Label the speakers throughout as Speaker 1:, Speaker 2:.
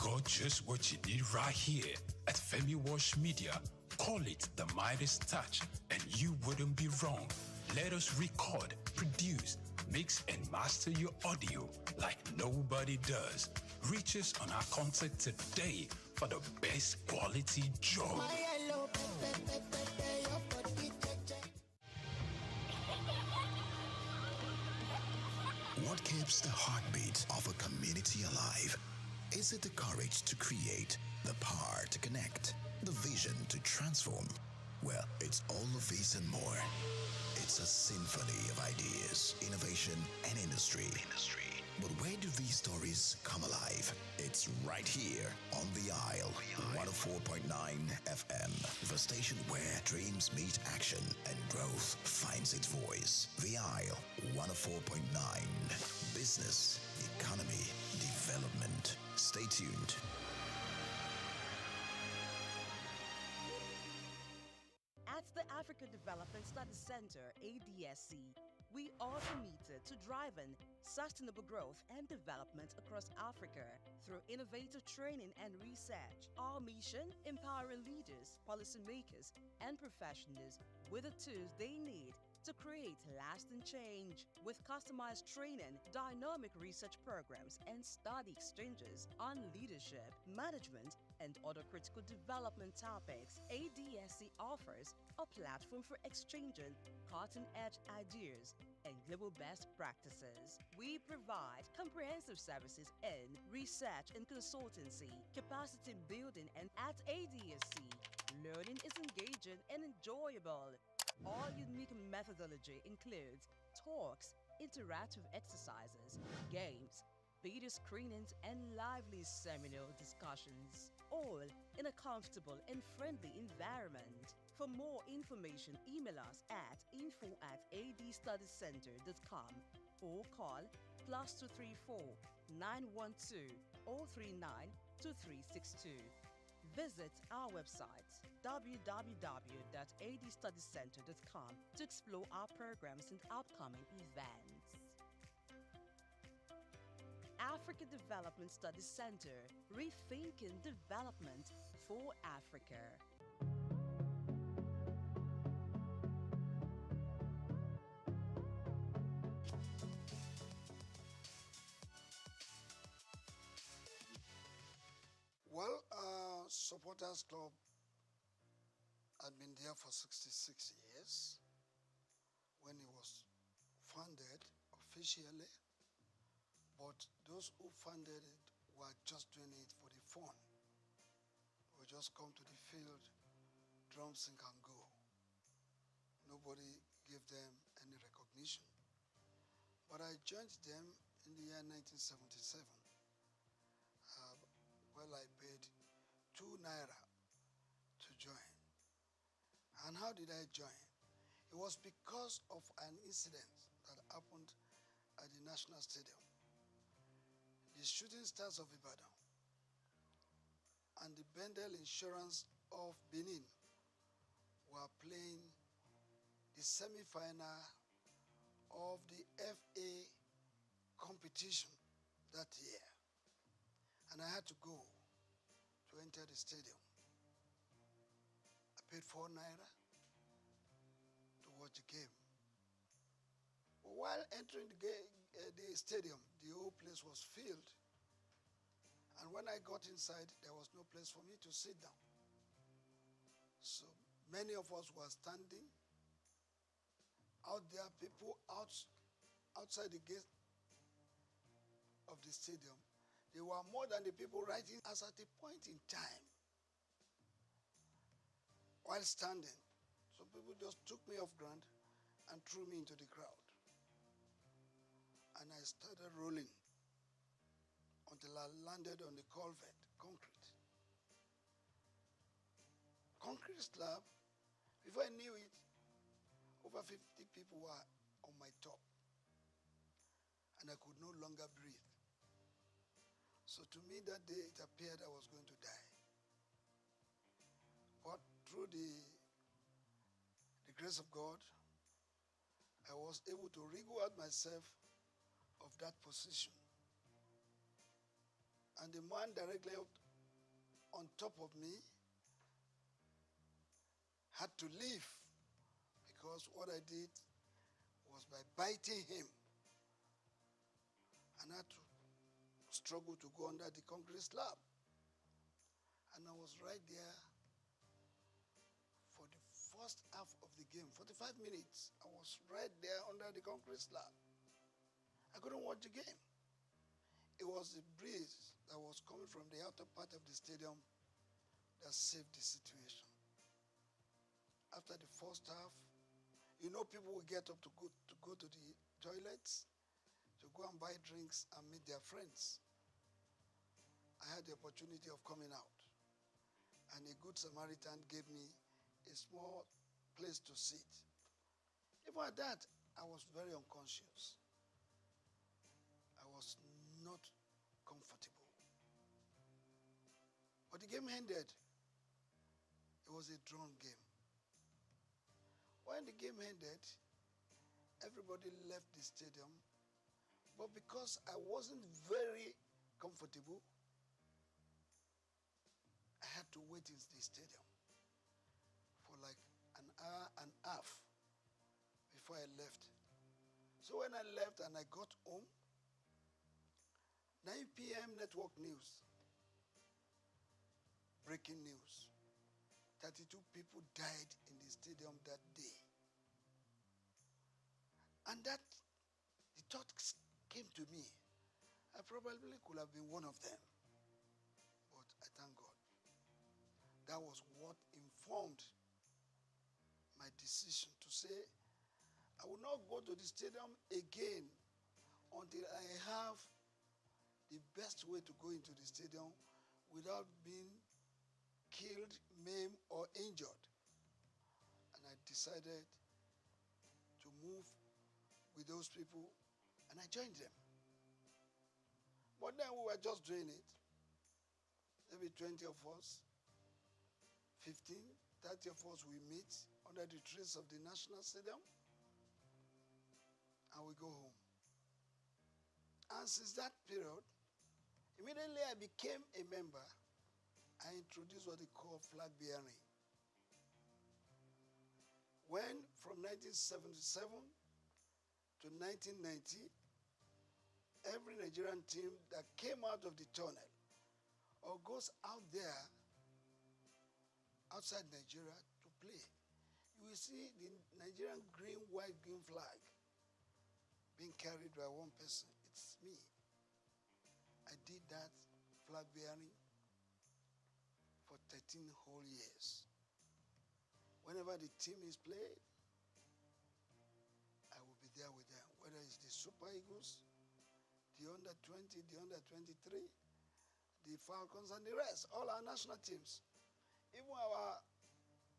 Speaker 1: got just what you need right here at Femi Wash Media. Call it the Midas Touch, and you wouldn't be wrong. Let us record, produce, mix, and master your audio like nobody does. Reach us on our contact today for the best quality job.
Speaker 2: What keeps the heartbeat of a community alive? Is it the courage to create, the power to connect, the vision to transform? Well, it's all of this and more. It's a symphony of ideas, innovation, and industry. But where do these stories come alive? It's right here on The Isle, 104.9 FM, the station where dreams meet action and growth finds its voice. The Isle, 104.9. Business, economy, development. Stay tuned.
Speaker 3: At the Africa Development Studies Center, ADSC, we are committed to driving sustainable growth and development across Africa through innovative training and research. Our mission: empowering leaders, policymakers, and professionals with the tools they need to create lasting change. With customized training, dynamic research programs, and study exchanges on leadership, management, and other critical development topics, ADSC offers a platform for exchanging cutting-edge ideas and global best practices. We provide comprehensive services in research and consultancy, capacity building, and at ADSC, learning is engaging and enjoyable. Our unique methodology includes talks, interactive exercises, games, video screenings, and lively seminar discussions, all in a comfortable and friendly environment. For more information, email us at info@adstudiescenter.com or call +234 912 039 2362. Visit our website www.adstudiescenter.com to explore our programs and upcoming events. Africa Development Studies Center, rethinking development for Africa.
Speaker 4: Well, Supporters Club had been there for 66 years when it was founded officially, but those who funded it were just doing it for the fun. We just come to the field, drum, sing, and go. Nobody gave them any recognition. But I joined them in the year 1977. Well, I paid 2 naira to join. And how did I join? It was because of an incident that happened at the National Stadium. The Shooting Stars of Ibadan and the Bendel Insurance of Benin were playing the semi-final of the FA competition that year. And I had to go to enter the stadium. I paid 4 naira to watch the game. While entering the stadium, the whole place was filled. And when I got inside, there was no place for me to sit down. So many of us were standing out there, people outside the gate of the stadium. There were more than the people writing us at a point in time. While standing, some people just took me off ground and threw me into the crowd. And I started rolling until I landed on the culvert, concrete. Concrete slab. Before I knew it, over 50 people were on my top. And I could no longer breathe. So to me that day, it appeared I was going to die. But through the grace of God, I was able to wriggle out myself of that position. And the man directly on top of me had to leave because what I did was by biting him, and I had to struggle to go under the concrete slab. And I was right there for the first half of the game, 45 minutes. I was right there under the concrete slab. I couldn't watch the game. It was the breeze that was coming from the outer part of the stadium that saved the situation. After the first half, you know, people will get up to go to the toilets, to go and buy drinks and meet their friends. I had the opportunity of coming out, and a good Samaritan gave me a small place to sit. Even at that, I was very unconscious. I was not comfortable. But the game ended. It was a drawn game. When the game ended, everybody left the stadium. But because I wasn't very comfortable, I had to wait in the stadium for like an hour and a half before I left. So when I left and I got home, 9 p.m. network news, breaking news. 32 people died in the stadium that day. And that, the thought came to me. I probably could have been one of them. But I thank God. That was what informed my decision to say, I will not go to the stadium again until I have the best way to go into the stadium without being killed, maimed, or injured. And I decided to move with those people, and I joined them. But then we were just doing it. Maybe 20 of us, 15, 30 of us, we meet under the trees of the National Stadium, and we go home. And since that period, immediately I became a member, I introduced what they call flag bearing. When from 1977 to 1990, every Nigerian team that came out of the tunnel or goes out there outside Nigeria to play, you will see the Nigerian green, white, green flag being carried by one person. It's me. I did that flag bearing for 13 whole years. Whenever the team is played, I will be there with them. Whether it's the Super Eagles, the under-20, the under-23, the Falcons, and the rest, all our national teams. Even our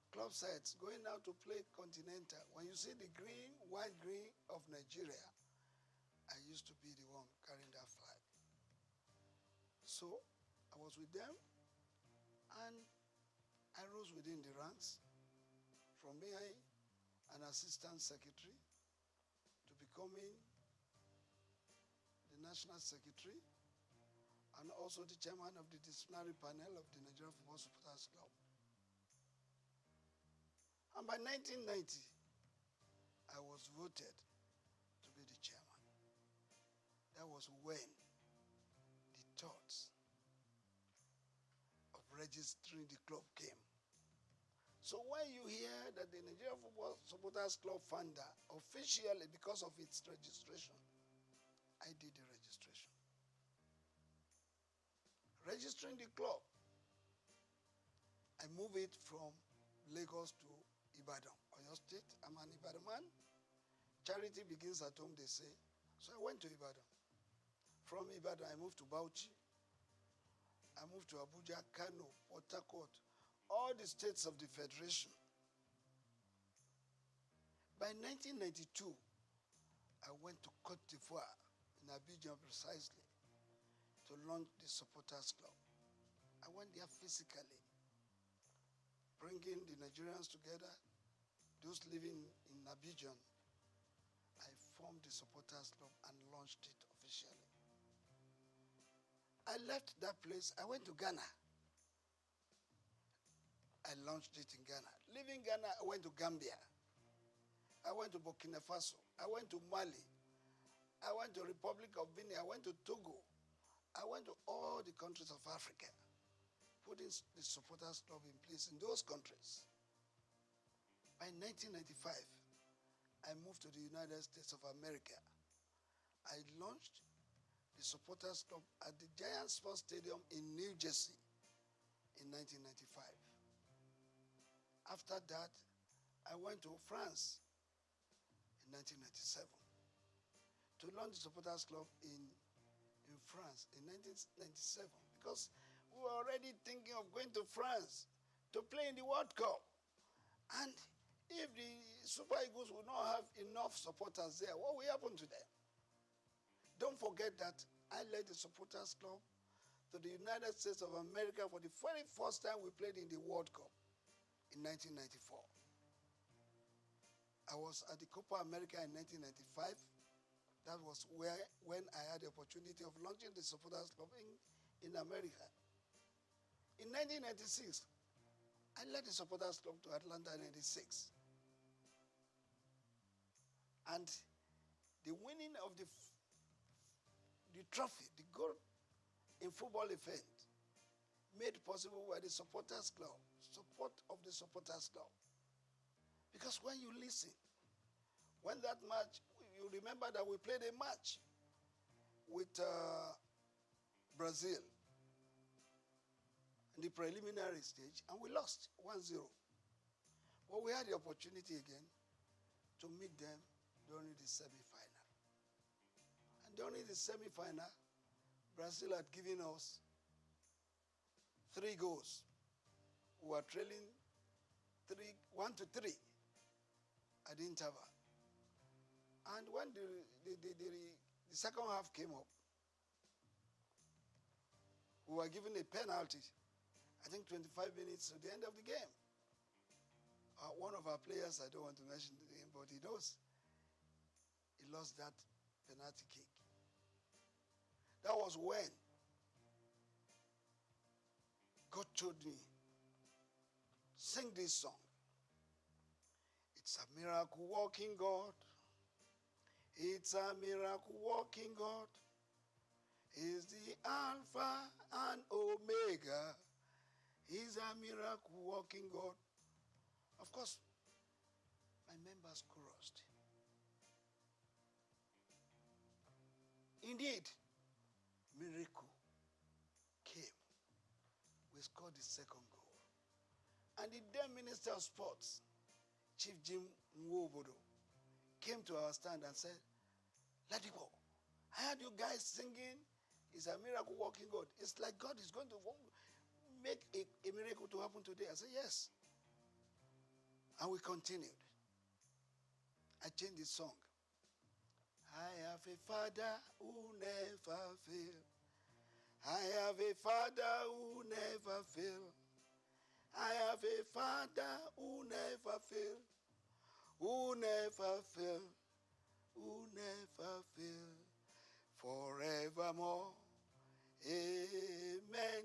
Speaker 4: club sides going out to play Continental. When you see the green, white, green of Nigeria, I used to be the one carrying that flag. So I was with them, and I rose within the ranks from being an assistant secretary to becoming the national secretary and also the chairman of the disciplinary panel of the Nigerian Football Supporters Club. And by 1990, I was voted to be the chairman. That was when the thoughts of registering the club came. So when you hear that the Nigerian Football Supporters Club founder, officially because of its registration, I did the registration. Registering the club, I moved it from Lagos to Ibadan, Oyo State. I'm an Ibadan man. Charity begins at home, they say. So I went to Ibadan. From Ibadan, I moved to Bauchi. I moved to Abuja, Kano, Port Harcourt, all the states of the Federation. By 1992, I went to Cote d'Ivoire, in Abidjan precisely, to launch the Supporters Club. I went there physically, bringing the Nigerians together, those living in Abidjan. I formed the Supporters Club and launched it officially. I I left that place. I went to Ghana. I launched it in Ghana. Leaving Ghana, I went to Gambia. I went to Burkina Faso. I went to Mali. I went to Republic of Benin. I went to Togo. I went to all the countries of Africa, putting the supporters club in place in those countries. By 1995, I moved to the United States of America. I launched the supporters club at the Giant Sports Stadium in New Jersey in 1995. After that, I went to France in 1997 to launch the supporters club in France in 1997, because we were already thinking of going to France to play in the World Cup. And if the Super Eagles will not have enough supporters there, what will happen to them? Don't forget that I led the supporters club to the United States of America for the very first time we played in the World Cup in 1994. I was at the Copa America in 1995. That was when I had the opportunity of launching the supporters club in America. In 1996, I led the supporters club to Atlanta in 96. And the winning of the trophy, the gold in football event, made possible by the supporters club, support of the supporters club. Because when you listen, when that match, you remember that we played a match with Brazil in the preliminary stage, and we lost 1-0. But we had the opportunity again to meet them during the semi-final. And during the semi-final, Brazil had given us 3 goals. We were trailing 1-3 at the interval. And when the second half came up, we were given a penalty, I think 25 minutes to the end of the game. One of our players, I don't want to mention the name, but he knows, he lost that penalty kick. That was when God told me, sing this song. It's a miracle working God. It's a miracle working God. He's the Alpha and Omega. He's a miracle working God. Of course, my members chorused. Indeed, miracle came. We scored the second goal. And the then Minister of Sports, Chief Jim Nwobodo, came to our stand and said, let it go. I heard you guys singing, it's a miracle working God. It's like God is going to make a miracle to happen today. I said, yes. And we continued. I changed the song. I have a Father who never fails. I have a Father who never fails. I have a Father who never fails. Who never fails. Who never fails. Forevermore. Amen.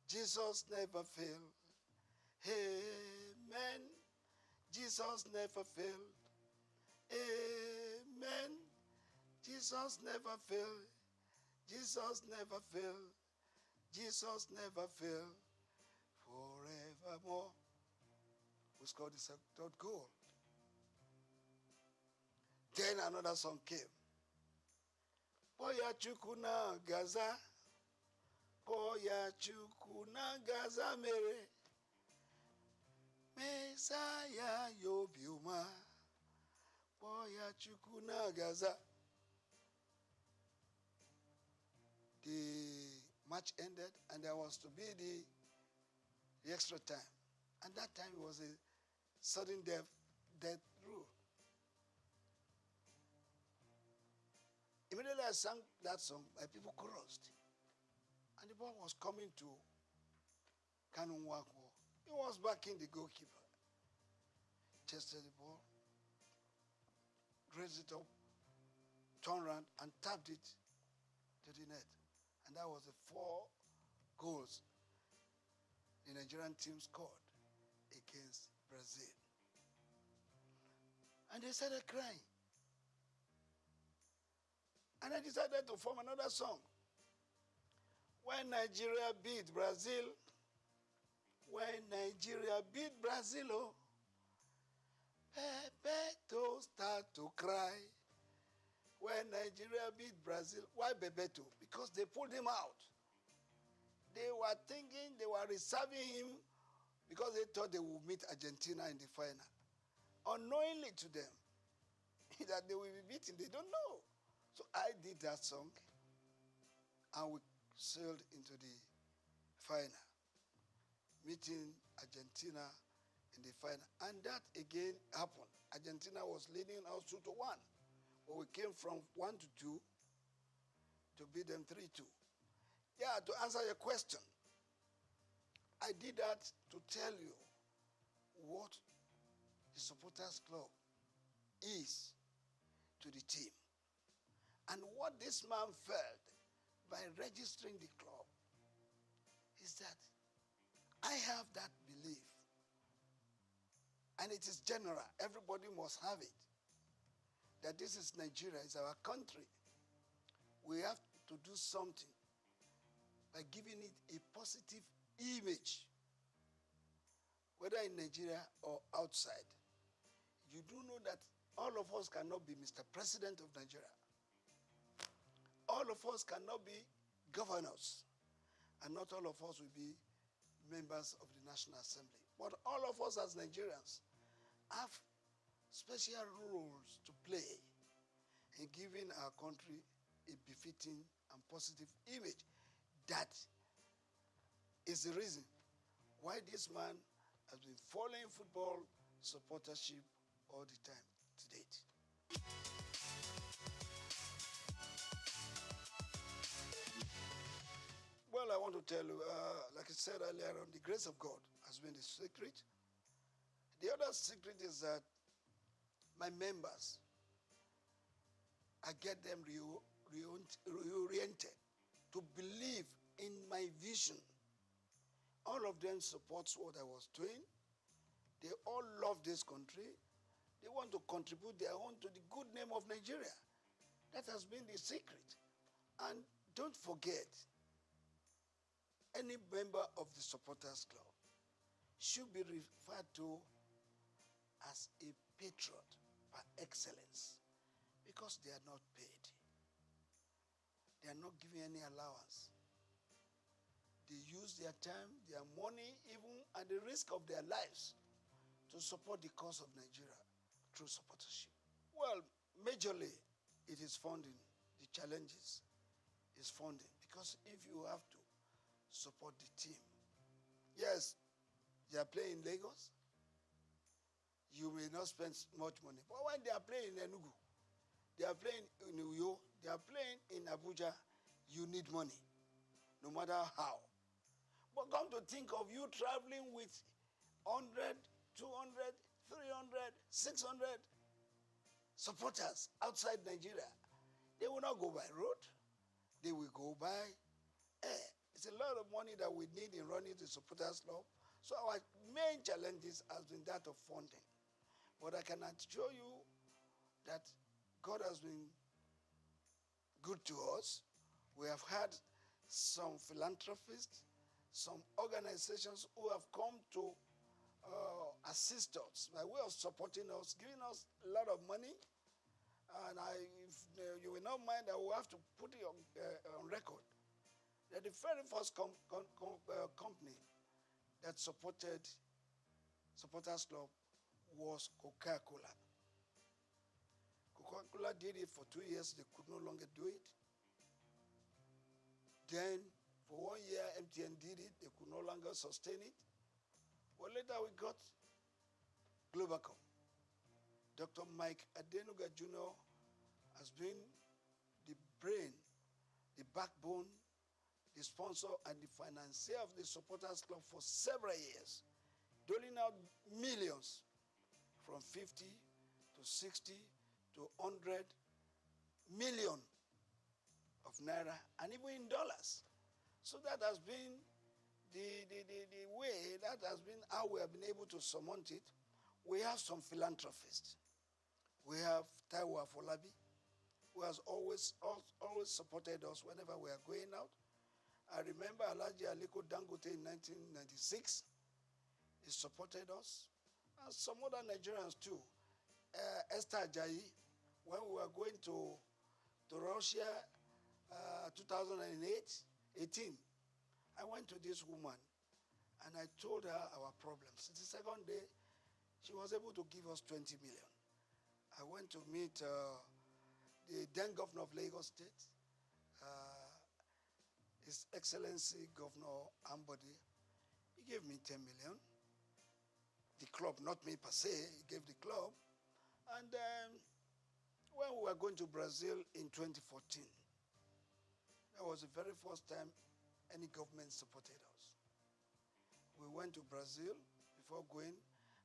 Speaker 4: Jesus never failed. Amen. Jesus never failed. Amen. Jesus never failed. Jesus never failed. Jesus never failed. Forevermore. We scored the third goal. Then another song came. Boya chukuna gaza. Boya chukuna gaza mere. Messiah yobiuma. Boya chukuna gaza. The match ended and there was to be the extra time. And that time it was a sudden death rule. Immediately I sang that song, my people chorused. And the ball was coming to Kanunwako. He was backing the goalkeeper. Chested the ball, raised it up, turned around and tapped it to the net. And that was the 4 goals the Nigerian team scored against Brazil. And they started crying. And I decided to form another song. When Nigeria beat Brazil, when Nigeria beat Brazil, oh, Bebeto start to cry. When Nigeria beat Brazil, why Bebeto? Because they pulled him out. They were thinking, they were reserving him because they thought they would meet Argentina in the final. Unknowingly to them, that they will be beaten, they don't know. So I did that song, and we sailed into the final, meeting Argentina in the final. And that again happened. Argentina was leading us 2-1. But we came from 1-2 to beat them 3-2. Yeah, to answer your question, I did that to tell you what the supporters club is to the team. And what this man felt by registering the club is that I have that belief. And it is general. Everybody must have it. That this is Nigeria, it's our country. We have to do something by giving it a positive image, whether in Nigeria or outside. You do know that all of us cannot be Mr. President of Nigeria. All of us cannot be governors. And not all of us will be members of the National Assembly. But all of us as Nigerians have special roles to play in giving our country a befitting and positive image. That is the reason why this man has been following football supportership all the time to date. Well, I want to tell you, like I said earlier on, the grace of God has been the secret. The other secret is that my members, I get them reoriented to believe in my vision. All of them supports what I was doing. They all love this country. They want to contribute their own to the good name of Nigeria. That has been the secret. And don't forget, any member of the supporters club should be referred to as a patriot par excellence, because they are not paid. They are not given any allowance. They use their time, their money, even at the risk of their lives, to support the cause of Nigeria through supportership. Well, majorly, it is funding. The challenges is funding, because if you have to support the team, yes, they are playing in Lagos, you may not spend much money. But when they are playing in Enugu, they are playing in Uyo, they are playing in Abuja, you need money, no matter how. But come to think of you traveling with 100, 200, 300, 600 supporters outside Nigeria. They will not go by road. They will go by air. It's a lot of money that we need in running the supporters club. So our main challenges has been that of funding. But I can assure you that God has been good to us. We have had some philanthropists, some organizations who have come to assist us by way of supporting us, giving us a lot of money. And if you will not mind, I will have to put it on record that the very first company that supported Supporters Club was Coca-Cola. Coca-Cola did it for 2 years. They could no longer do it. Then, for 1 year, MTN did it. They could no longer sustain it. Well, later we got Globacom. Dr. Mike Adenuga Jr. has been the brain, the backbone, the sponsor, and the financier of the Supporters Club for several years, doling out millions from 50 to 60 to 100 million of naira, and even in dollars. So that has been the way, that has been how we have been able to surmount it. We have some philanthropists. We have Taiwo Afolabi, who has always supported us whenever we are going out. I remember Alhaji Aliko Dangote in 1996. He supported us. And some other Nigerians too. Esther Ajayi, when we were going to Russia 2018, I went to this woman and I told her our problems. The second day, she was able to give us 20 million. I went to meet the then governor of Lagos State, His Excellency Governor Ambode. He gave me 10 million. The club, not me per se, he gave the club. And when we were going to Brazil in 2014, that was the very first time any government supported us. We went to Brazil. Before going,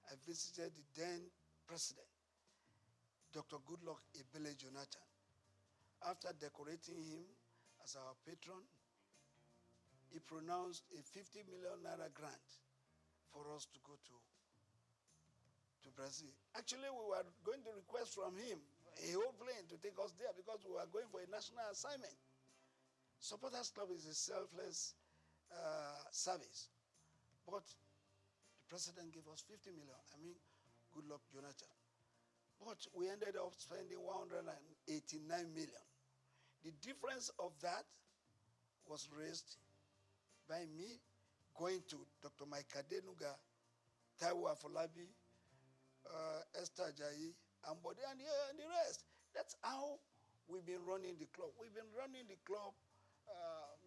Speaker 4: I visited the then president, Dr. Goodluck Ebele Jonathan. After decorating him as our patron, he pronounced a 50 million naira grant for us to go to Brazil. Actually, we were going to request from him a whole plane to take us there because we were going for a national assignment. Supporters Club is a selfless service. But the president gave us 50 million. I mean, good luck, Jonathan. But we ended up spending 189 million. The difference of that was raised by me going to Dr. Mike Adenuga, Taiwo Afolabi, Esther Ajayi, Ambode, and the rest. That's how we've been running the club. We've been running the club,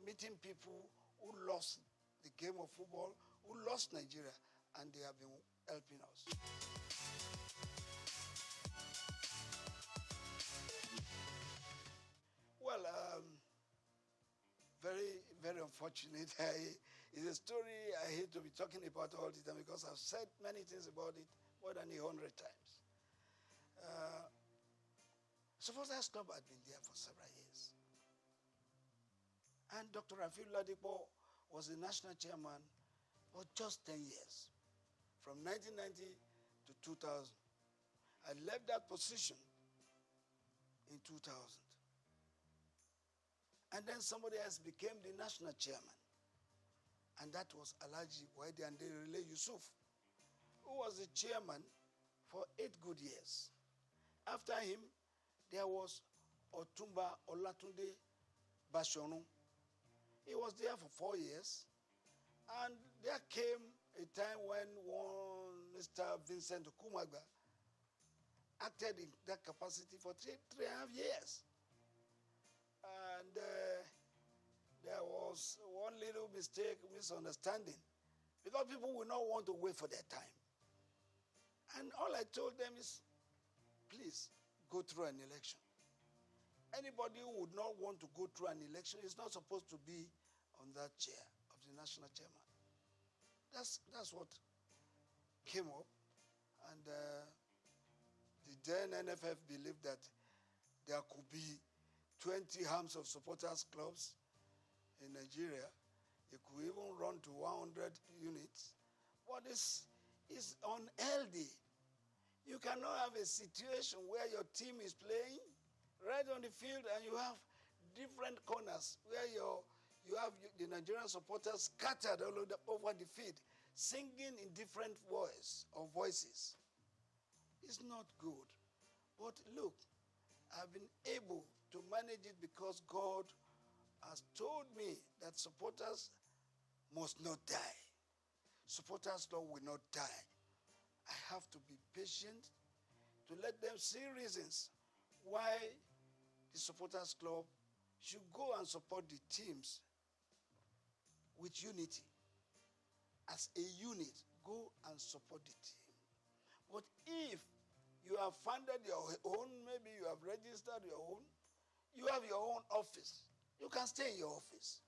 Speaker 4: meeting people who lost the game of football, who lost Nigeria, and they have been helping us. Well, very, very unfortunate. It's a story I hate to be talking about all the time because I've said many things about it more than 100 times. Supporters Club had been there for several years. And Dr. Rafiu Ladipo was the national chairman for just 10 years, from 1990 to 2000. I left that position in 2000. And then somebody else became the national chairman. And that was Alhaji Waidi Anderile Yusuf, who was the chairman for 8 good years. After him, there was Otumba Olatunde Bashorun. He was there for 4 years. And there came a time when one Mr. Vincent Okumaga acted in that capacity for 3.5 years. And there was one little mistake, misunderstanding, because people will not want to wait for their time. And all I told them is, please, go through an election. Anybody who would not want to go through an election is not supposed to be on that chair of the national chairman. That's what came up. And the then NFF believed that there could be 20 arms of supporters clubs in Nigeria. It could even run to 100 units. But it's unhealthy. You cannot have a situation where your team is playing right on the field and you have different corners where you have the Nigerian supporters scattered all over the field, singing in different voices. It's not good. But look, I've been able to manage it because God has told me that supporters must not die. Supporters Club will not die. I have to be patient to let them see reasons why the Supporters Club should go and support the teams with unity. As a unit, go and support the team. But if you have funded your own, maybe you have registered your own, you have your own office, you can stay in your office.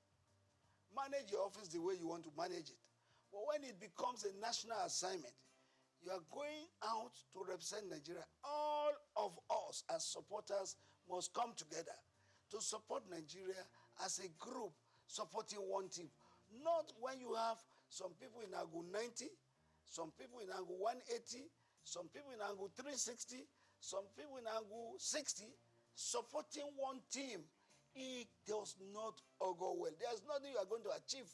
Speaker 4: Manage your office the way you want to manage it. But when it becomes a national assignment, you are going out to represent Nigeria. All of us as supporters must come together to support Nigeria as a group supporting one team. Not when you have some people in angle 90, some people in angle 180, some people in angle 360, some people in angle 60, supporting one team. It does not augur well. There's nothing you are going to achieve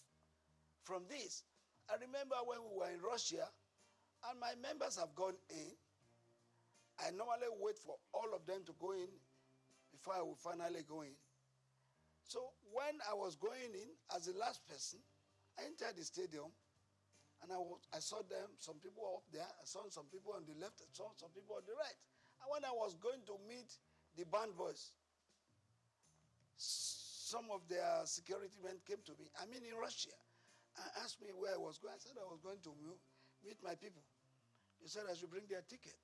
Speaker 4: from this. I remember when we were in Russia, and my members have gone in. I normally wait for all of them to go in before I will finally go in. So when I was going in as the last person, I entered the stadium, and I saw them, some people up there, I saw some people on the left, I saw some people on the right. And when I was going to meet the band boys, some of their security men came to me, I mean in Russia, and asked me where I was going. I said I was going to meet my people. They said I should bring my ticket.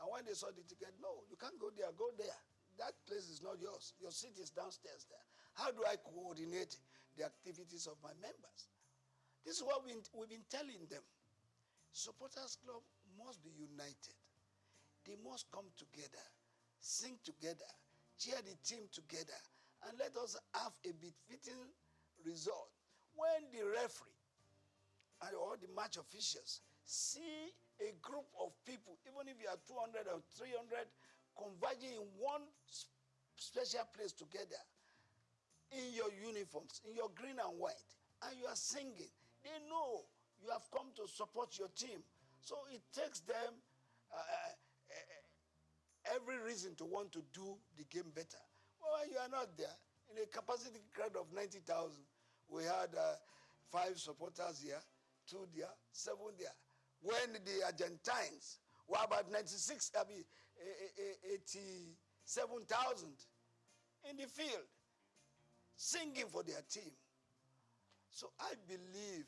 Speaker 4: And when they saw the ticket, no, you can't go there, go there. That place is not yours. Your seat is downstairs there. How do I coordinate the activities of my members? This is what we've been telling them. Supporters Club must be united. They must come together, sing together, cheer the team together, and let us have a befitting result. When the referee or the match officials see a group of people, even if you are 200 or 300, converging in one special place together, in your uniforms, in your green and white, and you are singing, they know you have come to support your team. So it takes them every reason to want to do the game better. Well, when you are not there, in a capacity crowd of 90,000, we had 5 supporters here, 2 there, 7 there. When the Argentines were about 87,000 in the field, singing for their team. So I believe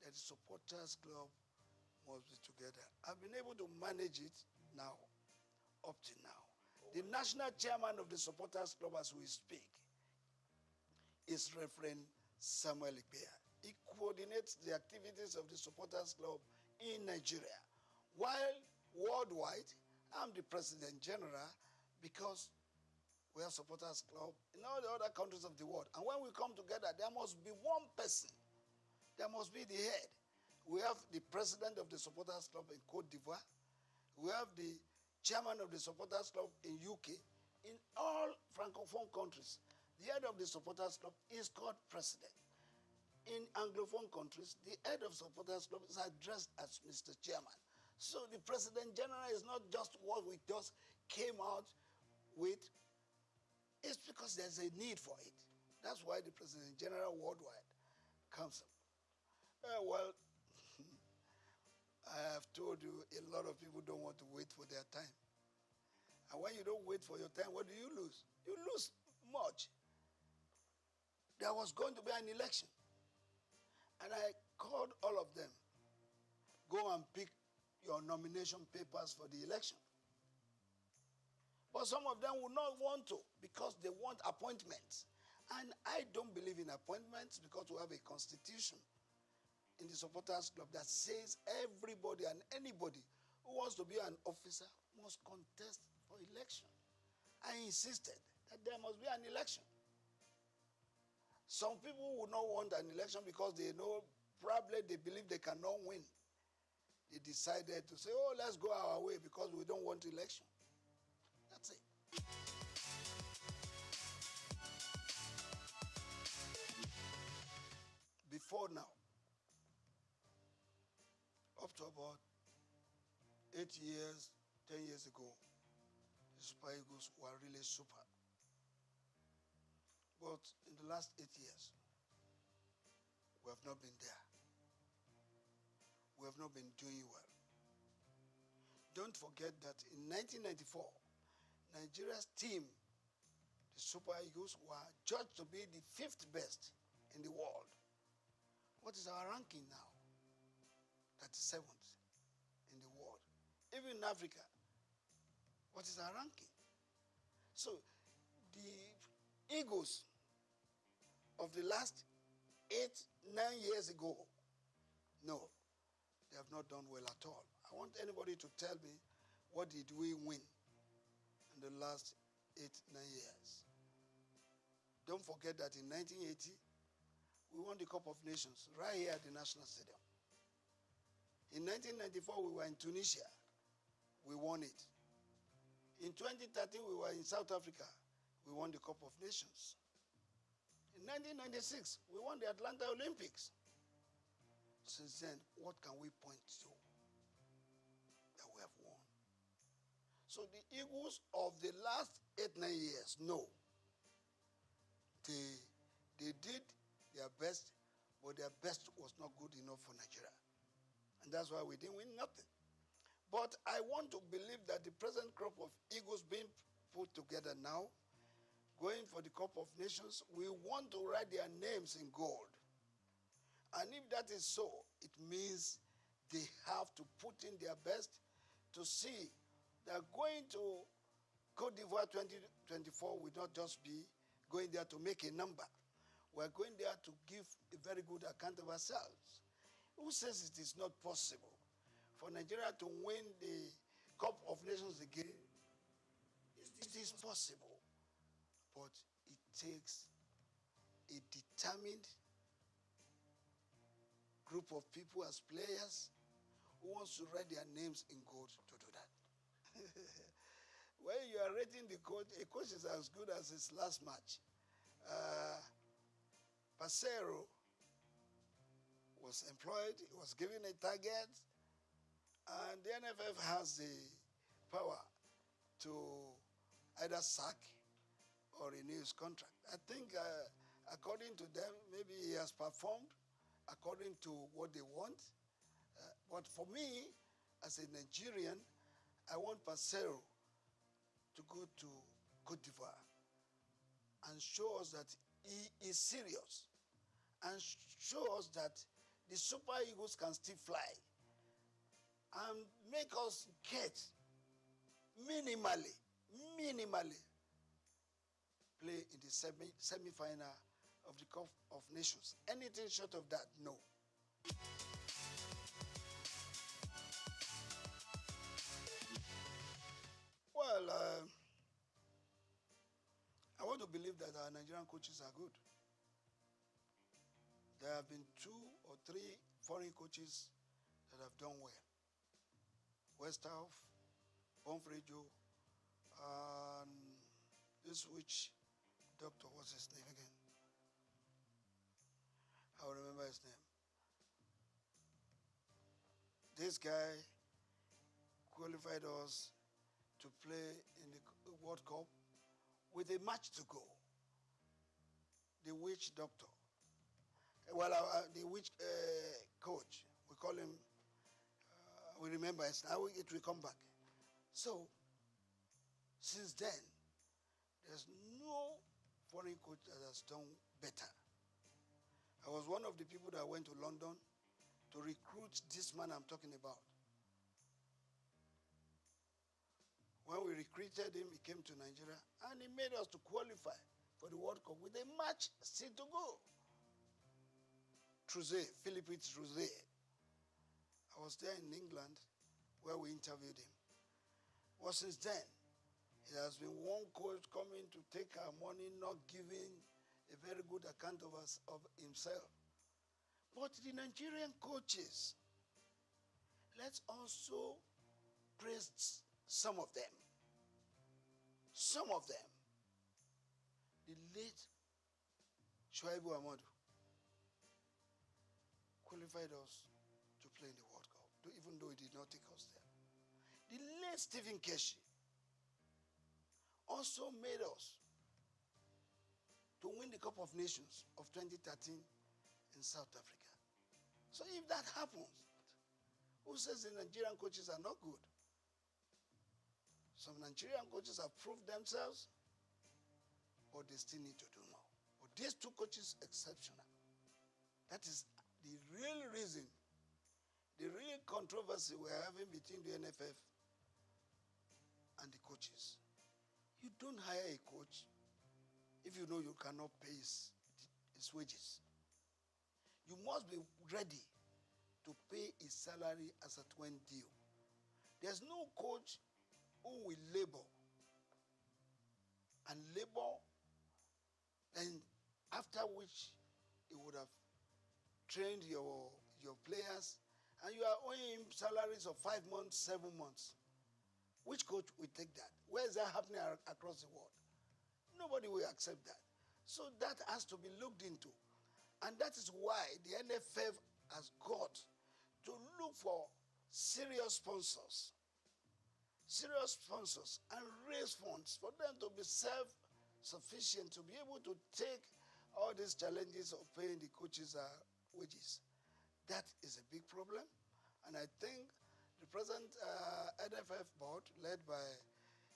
Speaker 4: that the supporters club must be together. I've been able to manage it now, up to now. The national chairman of the supporters club as we speak is Reverend Samuel Ikpea. He coordinates the activities of the supporters club in Nigeria. While worldwide, I'm the president general because we have supporters club in all the other countries of the world. And when we come together, there must be one person. There must be the head. We have the president of the supporters club in Cote d'Ivoire. We have the chairman of the supporters club in UK. In all Francophone countries, the head of the supporters club is called president. In Anglophone countries, the head of supporters club is addressed as Mr. Chairman. So the president general is not just what we just came out with. It's because there's a need for it. That's why the president general worldwide comes up. Well, I have told you a lot of people don't want to wait for their time. And when you don't wait for your time, what do you lose? You lose much. There was going to be an election. And I called all of them, go and pick your nomination papers for the election. But some of them would not want to because they want appointments. And I don't believe in appointments because we have a constitution in the supporters club that says everybody and anybody who wants to be an officer must contest for election. I insisted that there must be an election. Some people would not want an election because they know, probably they believe they cannot win. They decided to say, oh, let's go our way because we don't want election. That's it. Before now, up to about 8 years, 10 years ago, the Super Eagles were really super. But in the last 8 years, we have not been there. We have not been doing well. Don't forget that in 1994, Nigeria's team, the Super Eagles, were judged to be the 5th best in the world. What is our ranking now? 37th in the world. Even in Africa, what is our ranking? So the Eagles of the last 8, 9 years ago, no, they have not done well at all. I want anybody to tell me, what did we win in the last 8, 9 years? Don't forget that in 1980, we won the Cup of Nations right here at the National Stadium. In 1994, we were in Tunisia. We won it. In 2013, we were in South Africa. We won the Cup of Nations. In 1996, we won the Atlanta Olympics. Since then, what can we point to that we have won? So the Eagles of the last 8-9 years, no. They did their best, but their best was not good enough for Nigeria. And that's why we didn't win nothing. But I want to believe that the present crop of Eagles being put together now, going for the Cup of Nations, we want to write their names in gold. And if that is so, it means they have to put in their best to see that going to Côte d'Ivoire 2024 will not just be going there to make a number. We're going there to give a very good account of ourselves. Who says it is not possible for Nigeria to win the Cup of Nations again? It is possible, but it takes a determined group of people as players who wants to write their names in gold to do that. When you are rating the coach, a coach is as good as his last match. Passero was employed, he was given a target, and the NFF has the power to either sack or renew his contract. I think according to them, maybe he has performed according to what they want. But for me, as a Nigerian, I want Passero to go to Côte d'Ivoire and show us that he is serious and show us that the Super Eagles can still fly and make us get minimally play in the semi-final of the Cup of Nations. Anything short of that, no. Well, I want to believe that our Nigerian coaches are good. There have been 2 or 3 foreign coaches that have done well. Westhoff, Bonfrejo, and this which doctor, what's his name again? I'll remember his name. This guy qualified us to play in the World Cup with a match to go. The witch doctor. Well, the witch coach, we call him, we remember it now, it will come back. So, since then, there's no foreign coach that has done better. I was one of the people that went to London to recruit this man I'm talking about. When we recruited him, he came to Nigeria, and he made us to qualify for the World Cup with a match still to go. Philippe Trouzet. I was there in England where we interviewed him. Well, since then, it has been one coach coming to take our money, not giving a very good account of us, of himself. But the Nigerian coaches, let's also praise some of them. Some of them. The late Shuaibu Ahmadu qualified us to play in the World Cup, even though he did not take us there. The late Stephen Keshi also made us to win the Cup of Nations of 2013 in South Africa. So if that happens, who says the Nigerian coaches are not good? Some Nigerian coaches have proved themselves, but they still need to do more. But these 2 coaches, exceptional. That is the real reason, the real controversy we're having between the NFF and the coaches. You don't hire a coach if you know you cannot pay his wages. You must be ready to pay his salary as at when due. There's no coach who will labor and labor And after which you would have trained your players, and you are owing him salaries of 5 months, 7 months. Which coach will take that? Where is that happening across the world? Nobody will accept that. So that has to be looked into. And that is why the NFF has got to look for serious sponsors and raise funds for them to be self-sufficient, to be able to take all these challenges of paying the coaches' wages. That is a big problem. And I think the present NFF board, led by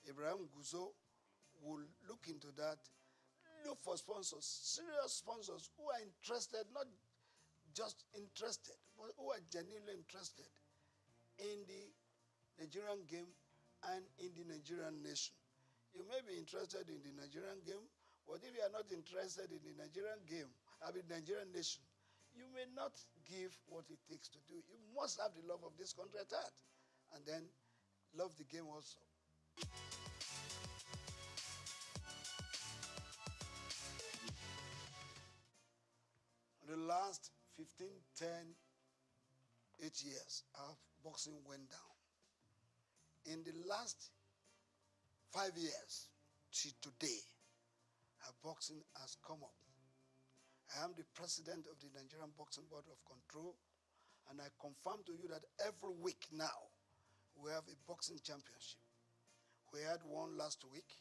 Speaker 4: Ibrahim Guzo, will look into that, look for sponsors, serious sponsors who are interested, not just interested, but who are genuinely interested in the Nigerian game and in the Nigerian nation. You may be interested in the Nigerian game, but if you are not interested in the Nigerian game, Nigerian nation, you may not give what it takes to do. You must have the love of this country at heart, and then love the game also. In the last 15, 10, 8 years, our boxing went down. In the last 5 years to today, our boxing has come up. I am the president of the Nigerian Boxing Board of Control, and I confirm to you that every week now, we have a boxing championship. We had one last week.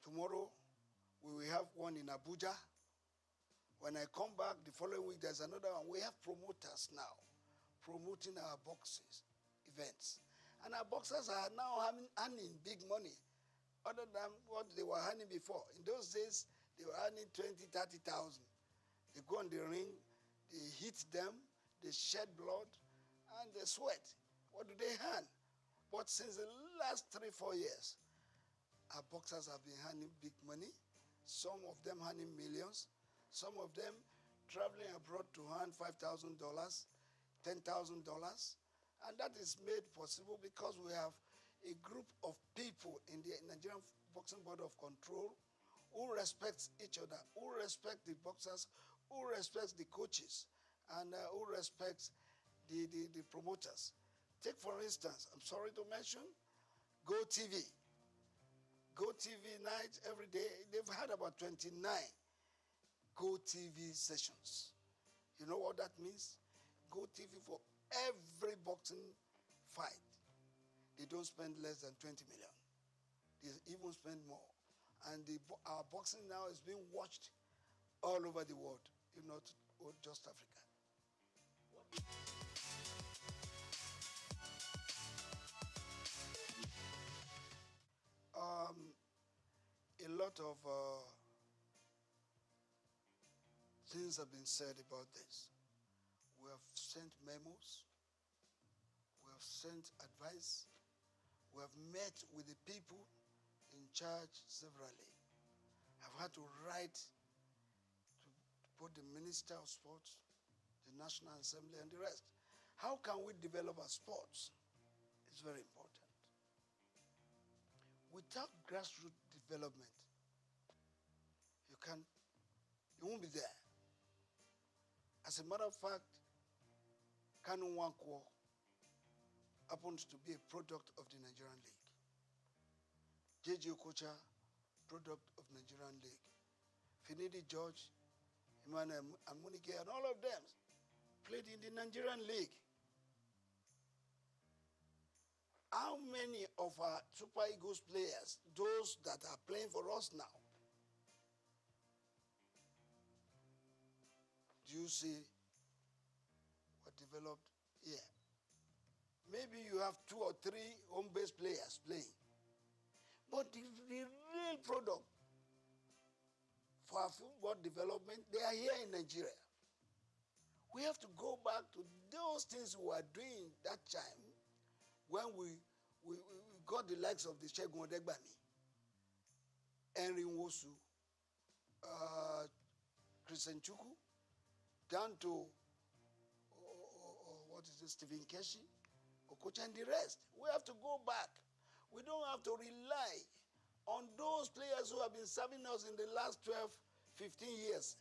Speaker 4: Tomorrow, we will have one in Abuja. When I come back the following week, there's another one. We have promoters now promoting our boxing events. And our boxers are now earning big money, other than what they were earning before. In those days, they were earning 20,000, 30,000. They go on the ring, they hit them, they shed blood, and they sweat. What do they earn? But since the last 3, 4 years, our boxers have been earning big money. Some of them earning millions. Some of them traveling abroad to earn $5,000, $10,000. And that is made possible because we have a group of people in the Nigerian Boxing Board of Control who respects each other, who respect the boxers, who respects the coaches, and who respects the promoters. Take, for instance, I'm sorry to mention, Go TV. Go TV night every day. They've had about 29 Go TV sessions. You know what that means? Go TV for every boxing fight. They don't spend less than 20 million. They even spend more. And our boxing now is being watched all over the world, not just Africa. A lot of things have been said about this. We have sent memos. We have sent advice. We have met with the people in charge severally. I've had to write to both the Minister of Sports, the National Assembly, and the rest. How can we develop our sports? It's very important. Without grassroots development, you won't be there. As a matter of fact, Kanu Nwankwo happens to be a product of the Nigerian League. J.J. Okocha, product of Nigerian League. Finidi George, Emmanuel Amunike, and all of them played in the Nigerian League. How many of our Super Eagles players, those that are playing for us now, do you see what developed here? Maybe you have 2 or 3 home-based players playing. But the real product for our football development, they are here in Nigeria. We have to go back to those things we were doing that time when we got the likes of the Segun Odegbami, Henry Nwosu, Christian Chukwu, down to Stephen Keshi, Okocha, and the rest. We have to go back. We don't have to rely on those players who have been serving us in the last 12, 15 years,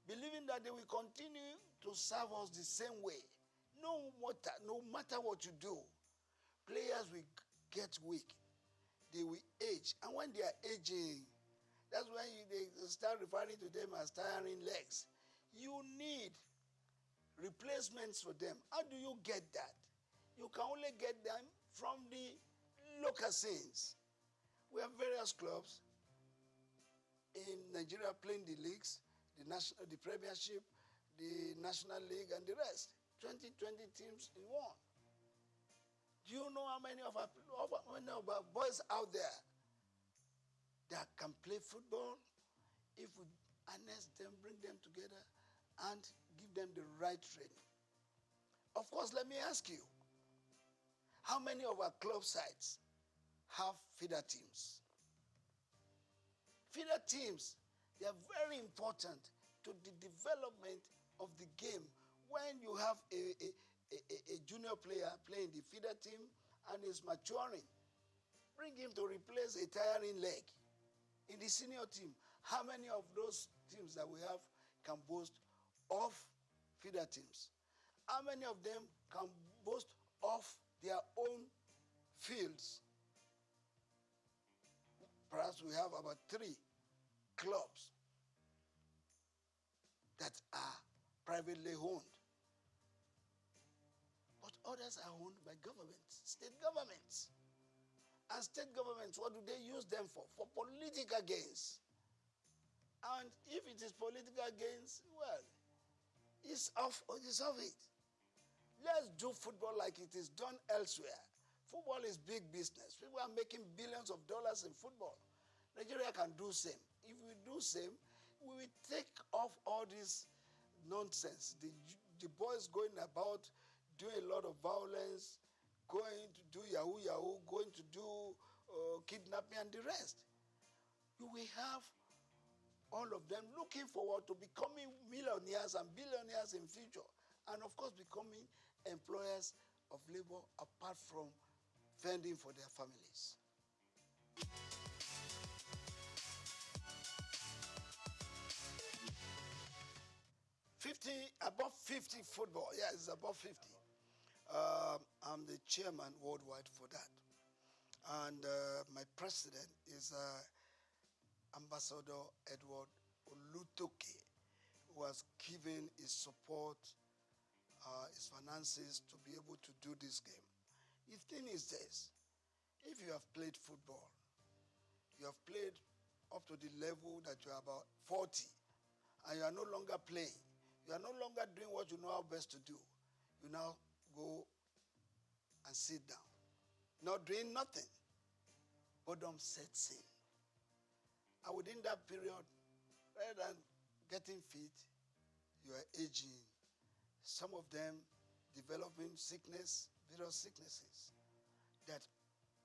Speaker 4: believing that they will continue to serve us the same way. No matter what you do, players will get weak. They will age. And when they are aging, that's when they start referring to them as tiring legs. You need replacements for them. How do you get that? You can only get them from the local scenes. We have various clubs in Nigeria playing the leagues, the Premiership, the National League, and the rest. 20 teams in one. Do you know how many of our boys out there that can play football if we harness them, bring them together, and give them the right training? Of course, let me ask you, how many of our club sites have feeder teams? Feeder teams, they are very important to the development of the game. When you have a junior player playing the feeder team and is maturing, bring him to replace a tiring leg. In the senior team, how many of those teams that we have can boast of feeder teams? How many of them can boast of their own fields? Perhaps we have about 3 clubs that are privately owned. But others are owned by governments, state governments. And state governments, what do they use them for? For political gains. And if it is political gains, well, it's off it. Let's do football like it is done elsewhere. Football is big business. People are making billions of dollars in football. Nigeria can do same. If we do same, we will take off all this nonsense. The boys going about doing a lot of violence, going to do yahoo, going to do kidnapping and the rest. You will have all of them looking forward to becoming millionaires and billionaires in future. And of course, becoming employers of labor apart from fending for their families. Above 50 football. Yeah, it's above 50. I'm the chairman worldwide for that. And my president is Ambassador Edward Olutoke, who has given his support, his finances to be able to do this game. The thing is this: if you have played football, you have played up to the level that you are about 40, and you are no longer playing, you are no longer doing what you know how best to do, you now go and sit down, not doing nothing. Boredom sets in. And within that period, rather than getting fit, you are aging. Some of them developing various sicknesses that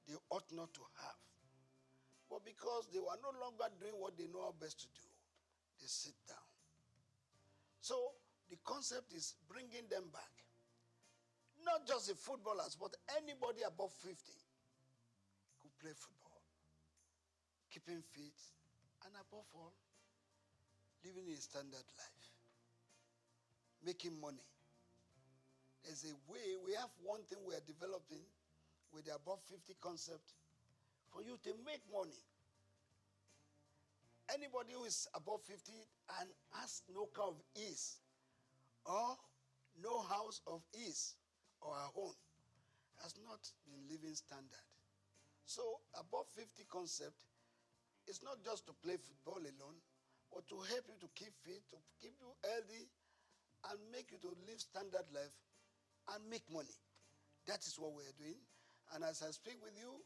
Speaker 4: they ought not to have. But because they were no longer doing what they know how best to do, they sit down. So the concept is bringing them back. Not just the footballers, but anybody above 50 could play football. Keeping fit, and above all, living a standard life. Making money. There's a way, we have one thing we are developing with the above 50 concept for you to make money. Anybody who is above 50 and has no car of ease or no house of ease or her own has not been living standard. So above 50 concept is not just to play football alone, but to help you to keep fit, to keep you healthy, and make you to live standard life and make money. That is what we're doing. And as I speak with you,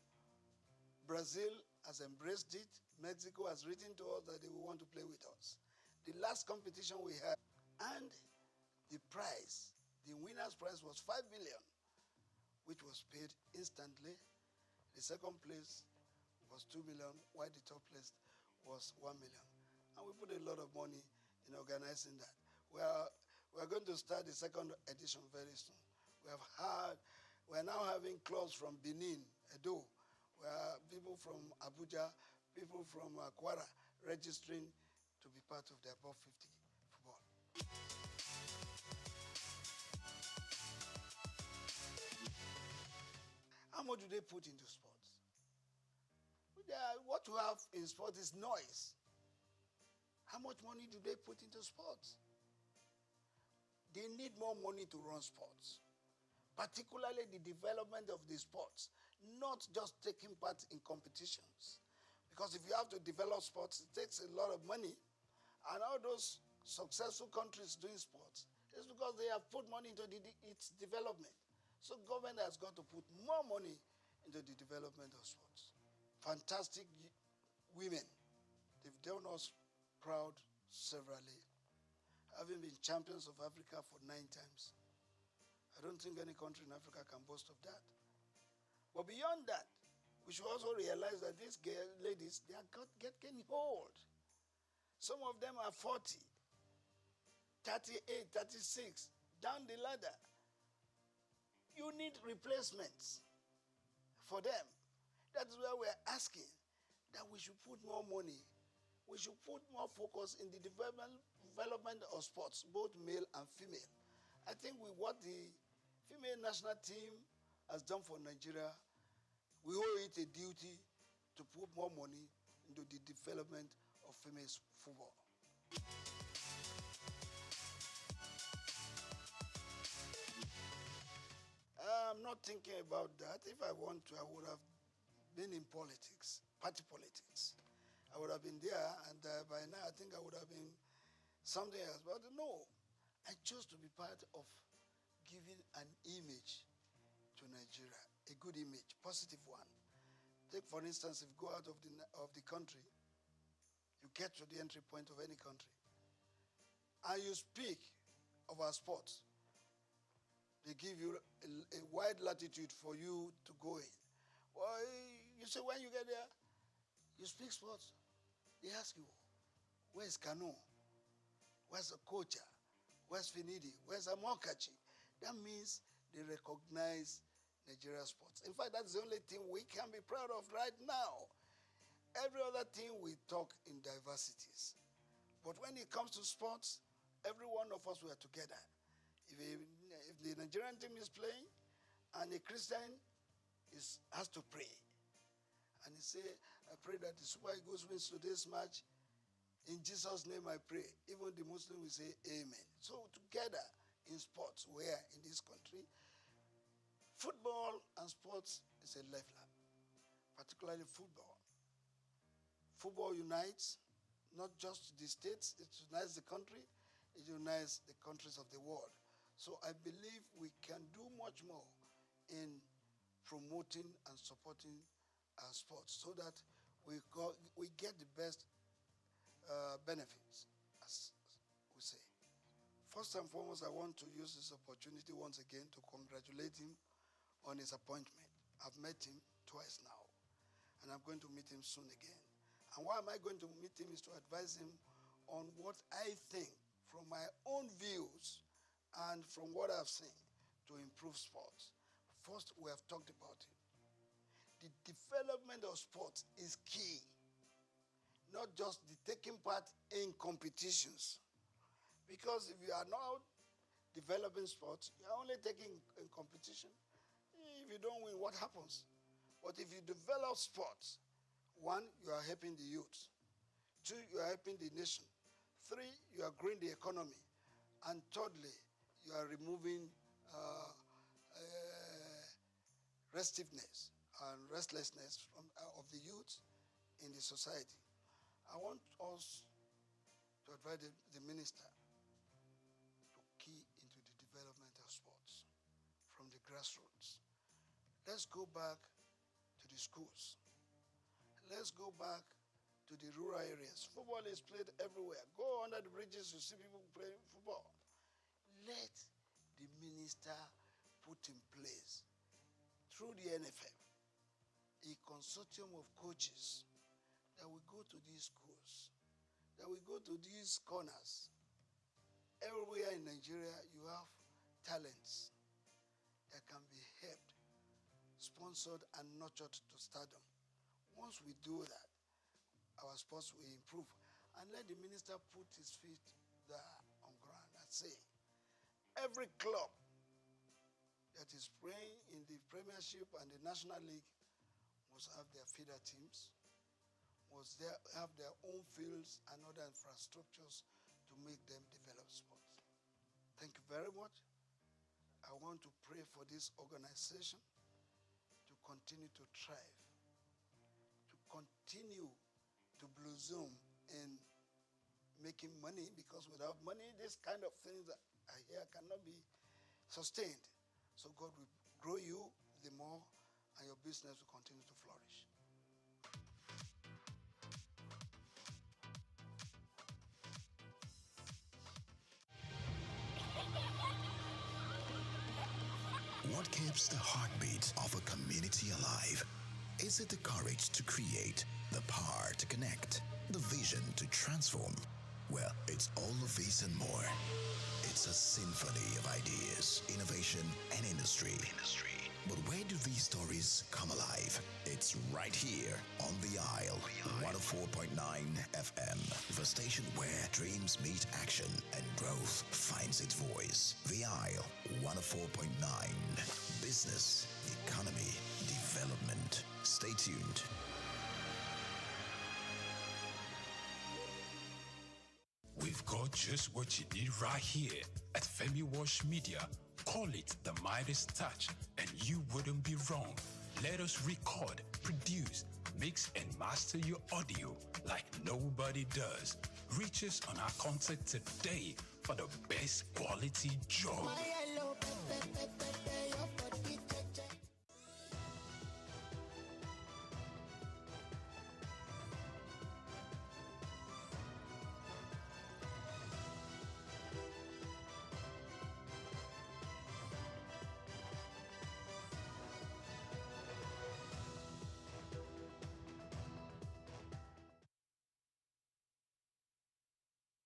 Speaker 4: Brazil has embraced it. Mexico has written to us that they will want to play with us. The last competition we had, and the prize, the winner's prize was 5 million, which was paid instantly. The second place was 2 million, while the top place was 1 million. And we put a lot of money in organizing that. We're going to start the second edition very soon. We're now having clubs from Benin, Edo, where people from Abuja people from Kwara registering to be part of the above 50 football. How much do they put into sports? What you have in sport is noise. How much money do they put into sports? They need more money to run sports, particularly the development of the sports, not just taking part in competitions. Because if you have to develop sports, it takes a lot of money. And all those successful countries doing sports, it's because they have put money into its development. So government has got to put more money into the development of sports. Fantastic women. They've done us proud severally, having been champions of Africa for 9 times. I don't think any country in Africa can boast of that. But beyond that, we should also realize that these ladies, they are getting old. Some of them are 40, 38, 36, down the ladder. You need replacements for them. That is why we're asking that we should put more money. We should put more focus in the development of sports, both male and female. I think with what the female national team has done for Nigeria, we owe it a duty to put more money into the development of female football. I'm not thinking about that. If I want to, I would have been in politics, party politics. I would have been there, and by now I think I would have been something else. But no, I chose to be part of giving an image to Nigeria, a good image, positive one. Take, for instance, if you go out of the country, you get to the entry point of any country, and you speak of our sports, they give you a wide latitude for you to go in. Well, you say when you get there, you speak sports. They ask you, where's Kano? Where's Okocha? Where's Finidi? Where's Amokachi? That means they recognize Nigeria sports. In fact, that's the only thing we can be proud of right now. Every other thing we talk in diversities. But when it comes to sports, every one of us were together. If the Nigerian team is playing and a Christian has to pray, and he say, I pray that the Super Eagles wins today's match. In Jesus' name I pray. Even the Muslim will say amen. So together in sports, where in this country, football and sports is a lifeline, particularly football. Football unites not just the states, it unites the country, it unites the countries of the world. So I believe we can do much more in promoting and supporting our sports so that we get the best benefits, as we say. First and foremost, I want to use this opportunity once again to congratulate him on his appointment. I've met him twice now, and I'm going to meet him soon again. And why am I going to meet him is to advise him on what I think from my own views and from what I've seen to improve sports. First, we have talked about it. The development of sports is key. Not just the taking part in competitions. Because if you are not developing sports, you are only taking in competition. If you don't win, what happens? But if you develop sports, 1, you are helping the youth. 2, you are helping the nation. 3, you are growing the economy. And thirdly, you are removing restiveness and restlessness of the youth in the society. I want us to advise the minister to key into the development of sports from the grassroots. Let's go back to the schools. Let's go back to the rural areas. Football is played everywhere. Go under the bridges, you see people playing football. Let the minister put in place, through the NFF, a consortium of coaches that will go to these schools, that will go to these corners. Everywhere in Nigeria, you have talents that can be helped, sponsored, and nurtured to stardom. Once we do that, our sports will improve. And let the minister put his feet there on ground and say, every club that is playing in the Premiership and the National League must have their feeder teams, must have their own fields and other infrastructures to make them develop sports. Thank you very much. I want to pray for this organization to continue to thrive, to continue to blossom in making money, because without money, this kind of things that I hear cannot be sustained. So God will grow you the more, and your business will continue to flourish.
Speaker 2: What keeps the heartbeat of a community alive? Is it the courage to create, the power to connect, the vision to transform? Well, it's all of these and more. It's a symphony of ideas, innovation, and industry. But where do these stories come alive? It's right here on The Isle, 104.9 FM, the station where dreams meet action and growth finds its voice. The Isle, 104.9. Business, economy, development. Stay tuned.
Speaker 1: We've got just what you need right here at Femi Wash Media. Call it the Midas Touch, and you wouldn't be wrong. Let us record, produce, mix, and master your audio like nobody does. Reach us on our contact today for the best quality job.
Speaker 5: My hello,